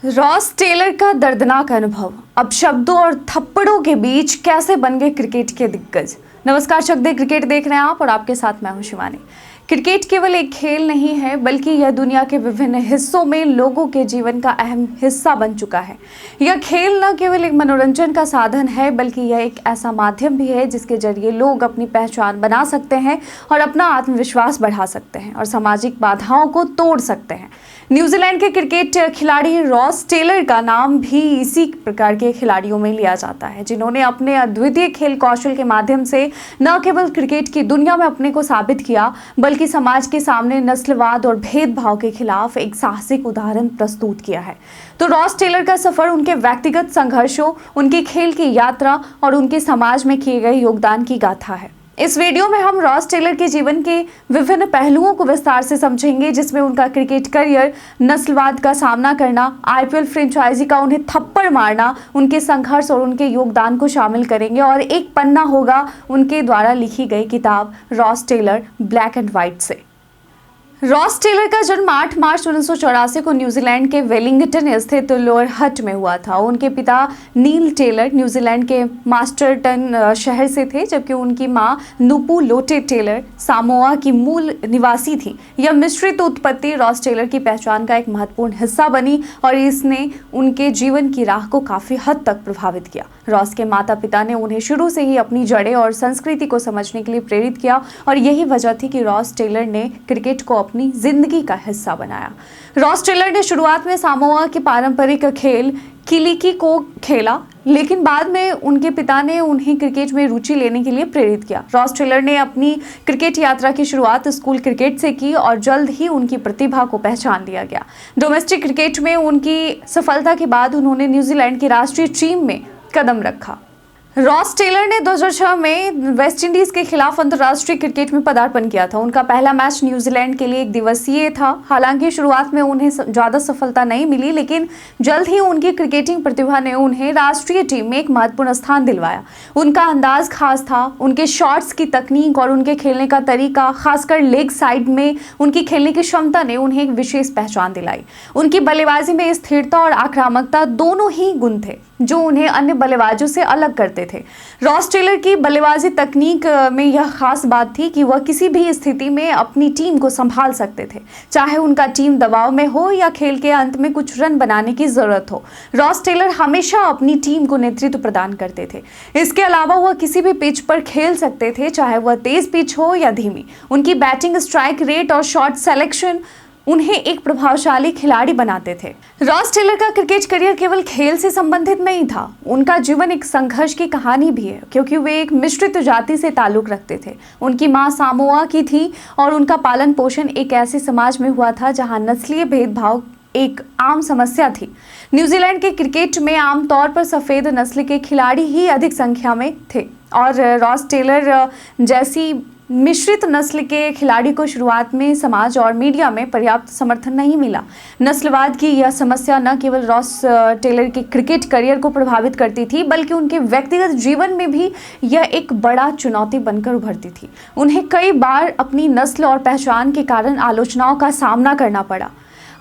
Ross Taylor का दर्दनाक अनुभव। अब शब्दों और थप्पड़ों के बीच कैसे बन गए क्रिकेट के दिग्गज। नमस्कार, चक दे क्रिकेट देख रहे हैं आप और आपके साथ मैं हूं शिवानी। क्रिकेट केवल एक खेल नहीं है बल्कि यह दुनिया के विभिन्न हिस्सों में लोगों के जीवन का अहम हिस्सा बन चुका है। यह खेल न केवल एक मनोरंजन का साधन है बल्कि यह एक ऐसा माध्यम भी है जिसके जरिए लोग अपनी पहचान बना सकते हैं और अपना आत्मविश्वास बढ़ा सकते हैं और सामाजिक बाधाओं को तोड़ सकते हैं। न्यूजीलैंड के क्रिकेट खिलाड़ी रॉस टेलर का नाम भी इसी प्रकार के खिलाड़ियों में लिया जाता है, जिन्होंने अपने अद्वितीय खेल कौशल के माध्यम से न केवल क्रिकेट की दुनिया में अपने को साबित किया बल्कि समाज के सामने नस्लवाद और भेदभाव के खिलाफ एक साहसिक उदाहरण प्रस्तुत किया है। तो रॉस टेलर का सफर उनके व्यक्तिगत संघर्षों, उनकी खेल की यात्रा और उनके समाज में किए गए योगदान की गाथा है। इस वीडियो में हम रॉस टेलर के जीवन के विभिन्न पहलुओं को विस्तार से समझेंगे, जिसमें उनका क्रिकेट करियर, नस्लवाद का सामना करना, आईपीएल फ्रेंचाइजी का उन्हें थप्पड़ मारना, उनके संघर्ष और उनके योगदान को शामिल करेंगे और एक पन्ना होगा उनके द्वारा लिखी गई किताब Ross Taylor Black and White से। रॉस टेलर का जन्म 8 मार्च 1984 को न्यूजीलैंड के वेलिंगटन स्थित लोअर हट में हुआ था। उनके पिता नील टेलर न्यूजीलैंड के मास्टरटन शहर से थे, जबकि उनकी मां नुपू लोटे टेलर सामोआ की मूल निवासी थी। यह मिश्रित उत्पत्ति रॉस टेलर की पहचान का एक महत्वपूर्ण हिस्सा बनी और इसने उनके जीवन की राह को काफ़ी हद तक प्रभावित किया। रॉस के माता पिता ने उन्हें शुरू से ही अपनी जड़ें और संस्कृति को समझने के लिए प्रेरित किया और यही वजह थी कि रॉस टेलर ने क्रिकेट को अपनी जिंदगी का हिस्सा बनाया। रॉस टेलर ने शुरुआत में सामोआ के पारंपरिक खेल किलिकी को खेला, लेकिन बाद में उनके पिता ने उन्हें क्रिकेट में रुचि लेने के लिए प्रेरित किया। रॉस टेलर ने अपनी क्रिकेट यात्रा की शुरुआत स्कूल क्रिकेट से की और जल्द ही उनकी प्रतिभा को पहचान लिया गया। डोमेस्टिक क्रिकेट में उनकी सफलता के बाद उन्होंने न्यूजीलैंड की राष्ट्रीय टीम में कदम रखा। रॉस टेलर ने 2006 में वेस्टइंडीज के खिलाफ अंतर्राष्ट्रीय क्रिकेट में पदार्पण किया था। उनका पहला मैच न्यूजीलैंड के लिए एक दिवसीय था। हालांकि शुरुआत में उन्हें ज़्यादा सफलता नहीं मिली, लेकिन जल्द ही उनकी क्रिकेटिंग प्रतिभा ने उन्हें राष्ट्रीय टीम में एक महत्वपूर्ण स्थान दिलवाया। उनका अंदाज खास था, उनके शॉट्स की तकनीक और उनके खेलने का तरीका, खासकर लेग साइड में उनकी खेलने की क्षमता ने उन्हें एक विशेष पहचान दिलाई। उनकी बल्लेबाजी में स्थिरता और आक्रामकता दोनों ही गुण थे जो उन्हें अन्य बल्लेबाजों से अलग करते थे। रॉस टेलर की बल्लेबाजी तकनीक में यह खास बात थी कि वह किसी भी स्थिति में अपनी टीम को संभाल सकते थे, चाहे उनका टीम दबाव में हो या खेल के अंत में कुछ रन बनाने की जरूरत हो। रॉस टेलर हमेशा अपनी टीम को नेतृत्व प्रदान करते थे। इसके अलावा वह किसी भी पिच पर खेल सकते थे, चाहे वह तेज पिच हो या धीमी। उनकी बैटिंग, स्ट्राइक रेट और शॉट सिलेक्शन उन्हें एक प्रभावशाली खिलाड़ी बनाते थे। रॉस टेलर का क्रिकेट करियर केवल खेल से संबंधित नहीं था, उनका जीवन एक संघर्ष की कहानी भी है, क्योंकि वे एक मिश्रित जाति से ताल्लुक रखते थे। उनकी मां सामोआ की थी और उनका पालन पोषण एक ऐसे समाज में हुआ था जहां नस्लीय भेदभाव एक आम समस्या थी। न्यूजीलैंड के क्रिकेट में आमतौर पर सफ़ेद नस्ल के खिलाड़ी ही अधिक संख्या में थे और रॉस टेलर जैसी मिश्रित नस्ल के खिलाड़ी को शुरुआत में समाज और मीडिया में पर्याप्त समर्थन नहीं मिला। नस्लवाद की यह समस्या न केवल रॉस टेलर के क्रिकेट करियर को प्रभावित करती थी बल्कि उनके व्यक्तिगत जीवन में भी यह एक बड़ा चुनौती बनकर उभरती थी। उन्हें कई बार अपनी नस्ल और पहचान के कारण आलोचनाओं का सामना करना पड़ा।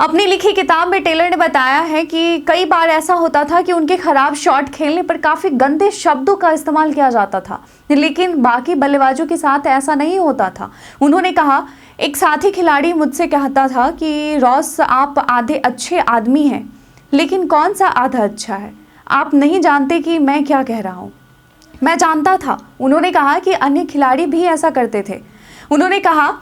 अपनी लिखी किताब में टेलर ने बताया है कि कई बार ऐसा होता था कि उनके खराब शॉट खेलने पर काफ़ी गंदे शब्दों का इस्तेमाल किया जाता था, लेकिन बाकी बल्लेबाजों के साथ ऐसा नहीं होता था। उन्होंने कहा, एक साथी खिलाड़ी मुझसे कहता था कि रॉस, आप आधे अच्छे आदमी हैं, लेकिन कौन सा आधा अच्छा है? आप नहीं जानते कि मैं क्या कह रहा हूँ। मैं जानता था। उन्होंने कहा कि अन्य खिलाड़ी भी ऐसा करते थे। उन्होंने कहा,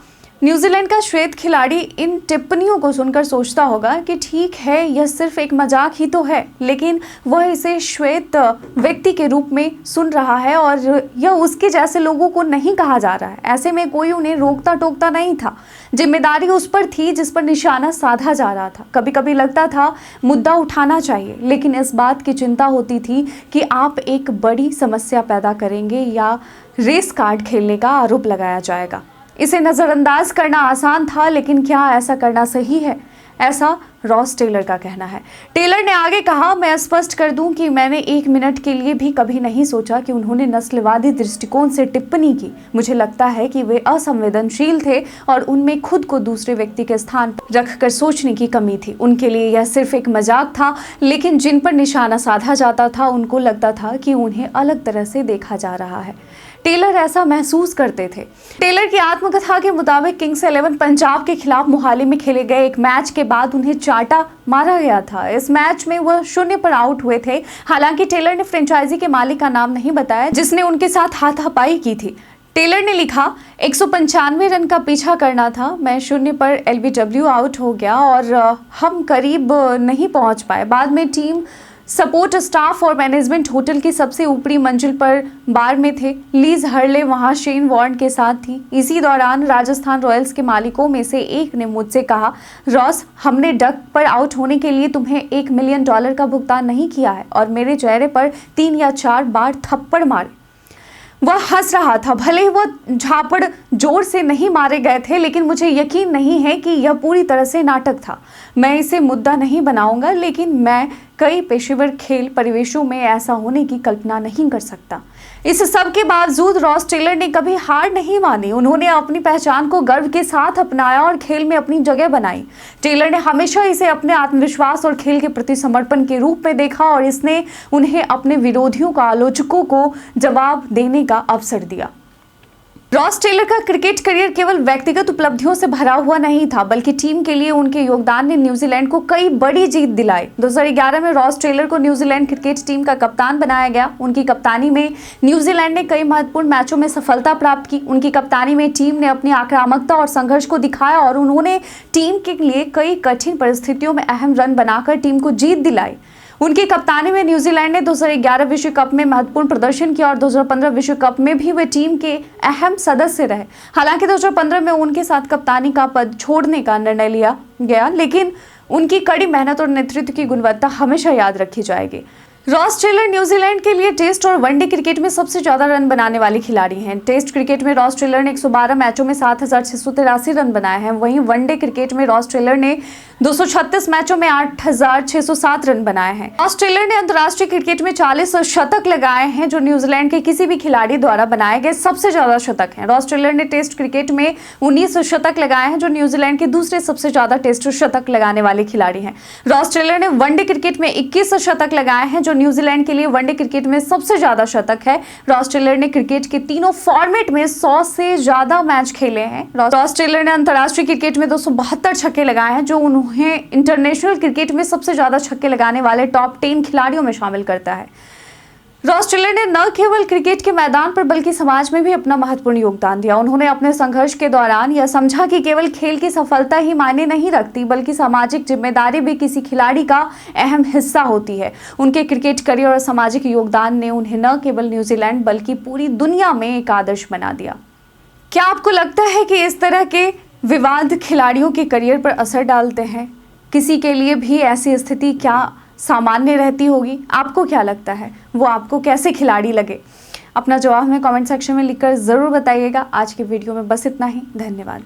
न्यूजीलैंड का श्वेत खिलाड़ी इन टिप्पणियों को सुनकर सोचता होगा कि ठीक है, यह सिर्फ एक मजाक ही तो है, लेकिन वह इसे श्वेत व्यक्ति के रूप में सुन रहा है और यह उसके जैसे लोगों को नहीं कहा जा रहा है। ऐसे में कोई उन्हें रोकता टोकता नहीं था। जिम्मेदारी उस पर थी जिस पर निशाना साधा जा रहा था। कभी कभी लगता था मुद्दा उठाना चाहिए, लेकिन इस बात की चिंता होती थी कि आप एक बड़ी समस्या पैदा करेंगे या रेस कार्ड खेलने का आरोप लगाया जाएगा। इसे नज़रअंदाज करना आसान था, लेकिन क्या ऐसा करना सही है? ऐसा रॉस टेलर का कहना है। टेलर ने आगे कहा, मैं स्पष्ट कर दूं कि मैंने 1 मिनट के लिए भी कभी नहीं सोचा कि उन्होंने नस्लवादी दृष्टिकोण से टिप्पणी की। मुझे लगता है कि वे असंवेदनशील थे और उनमें खुद को दूसरे व्यक्ति के स्थान पर रखकर सोचने की कमी थी। उनके लिए यह सिर्फ एक मजाक था, लेकिन जिन पर निशाना साधा जाता था उनको लगता था कि उन्हें अलग तरह से देखा जा रहा है। टेलर ऐसा महसूस करते थे। टेलर की आत्मकथा के मुताबिक किंग्स 11 पंजाब के खिलाफ मोहाली में खेले गए एक मैच के बाद उन्हें चाटा मारा गया था। इस मैच में वह 0 पर आउट हुए थे। हालांकि टेलर ने फ्रेंचाइजी के मालिक का नाम नहीं बताया जिसने उनके साथ हाथापाई की थी। टेलर ने लिखा, 195 रन का पीछा करना था, मैं 0 पर LBW आउट हो गया और हम करीब नहीं पहुंच पाए। बाद में टीम सपोर्ट स्टाफ और मैनेजमेंट होटल की सबसे ऊपरी मंजिल पर बार में थे। लीज हर्ले वहां शेन वॉर्न के साथ थी। इसी दौरान राजस्थान रॉयल्स के मालिकों में से एक ने मुझसे कहा, रॉस, हमने डक पर आउट होने के लिए तुम्हें $1 मिलियन का भुगतान नहीं किया है, और मेरे चेहरे पर 3 या 4 बार थप्पड़ मारे। वह हंस रहा था। भले ही वह झापड़ जोर से नहीं मारे गए थे, लेकिन मुझे यकीन नहीं है कि यह पूरी तरह से नाटक था। मैं इसे मुद्दा नहीं बनाऊंगा, लेकिन मैं कई पेशेवर खेल परिवेशों में ऐसा होने की कल्पना नहीं कर सकता। इस सब के बावजूद रॉस टेलर ने कभी हार नहीं मानी। उन्होंने अपनी पहचान को गर्व के साथ अपनाया और खेल में अपनी जगह बनाई। टेलर ने हमेशा इसे अपने आत्मविश्वास और खेल के प्रति समर्पण के रूप में देखा, और इसने उन्हें अपने विरोधियों को, आलोचकों को जवाब देने का अवसर दिया। रॉस टेलर का क्रिकेट करियर केवल व्यक्तिगत उपलब्धियों से भरा हुआ नहीं था, बल्कि टीम के लिए उनके योगदान ने न्यूजीलैंड को कई बड़ी जीत दिलाई। 2011 में रॉस टेलर को न्यूजीलैंड क्रिकेट टीम का कप्तान बनाया गया। उनकी कप्तानी में न्यूजीलैंड ने कई महत्वपूर्ण मैचों में सफलता प्राप्त की। उनकी कप्तानी में टीम ने अपनी आक्रामकता और संघर्ष को दिखाया, और उन्होंने टीम के लिए कई कठिन परिस्थितियों में अहम रन बनाकर टीम को जीत दिलाई। उनकी कप्तानी में न्यूजीलैंड ने 2011 विश्व कप में महत्वपूर्ण प्रदर्शन किया, और 2015 विश्व कप में भी वे टीम के अहम सदस्य रहे। हालांकि 2015 में उनके साथ कप्तानी का पद छोड़ने का निर्णय लिया गया, लेकिन उनकी कड़ी मेहनत और नेतृत्व की गुणवत्ता हमेशा याद रखी जाएगी। रॉस टेलर न्यूजीलैंड के लिए टेस्ट और वनडे क्रिकेट में सबसे ज्यादा रन बनाने वाले खिलाड़ी हैं। टेस्ट क्रिकेट में रॉस टेलर ने 112 मैचों में 7,683 रन बनाए हैं। वहीं वनडे क्रिकेट में रॉस टेलर ने 236 मैचों में 8,607 रन बनाए हैं। रॉस टेलर ने अंतर्राष्ट्रीय क्रिकेट में 40 शतक लगाए हैं, जो न्यूजीलैंड के किसी भी खिलाड़ी द्वारा बनाए गए सबसे ज्यादा शतक हैं। रॉस टेलर ने टेस्ट क्रिकेट में 19 शतक लगाए हैं, जो न्यूजीलैंड के दूसरे सबसे ज्यादा टेस्ट शतक लगाने वाले खिलाड़ी हैं। रॉस टेलर ने वनडे क्रिकेट में 21 शतक लगाए हैं, जो न्यूजीलैंड के लिए वनडे क्रिकेट में सबसे ज्यादा शतक है। रॉस टेलर ने क्रिकेट के तीनों फॉर्मेट में 100 से ज्यादा मैच खेले हैं। रॉस टेलर ने अंतर्राष्ट्रीय क्रिकेट में 272 छक्के लगाए हैं, जो उन्हें इंटरनेशनल क्रिकेट में सबसे ज्यादा छक्के लगाने वाले टॉप 10 खिलाड़ियों में शामिल करता है। रॉस टेलर ने न केवल क्रिकेट के मैदान पर बल्कि समाज में भी अपना महत्वपूर्ण योगदान दिया। उन्होंने अपने संघर्ष के दौरान यह समझा कि केवल खेल की सफलता ही मायने नहीं रखती, बल्कि सामाजिक जिम्मेदारी भी किसी खिलाड़ी का अहम हिस्सा होती है। उनके क्रिकेट करियर और सामाजिक योगदान ने उन्हें न केवल न्यूजीलैंड बल्कि पूरी दुनिया में एक आदर्श बना दिया। क्या आपको लगता है कि इस तरह के विवाद खिलाड़ियों के करियर पर असर डालते हैं? किसी के लिए भी ऐसी स्थिति क्या सामान्य रहती होगी? आपको क्या लगता है, वो आपको कैसे खिलाड़ी लगे? अपना जवाब हमें कमेंट सेक्शन में लिखकर ज़रूर बताइएगा। आज के वीडियो में बस इतना ही। धन्यवाद।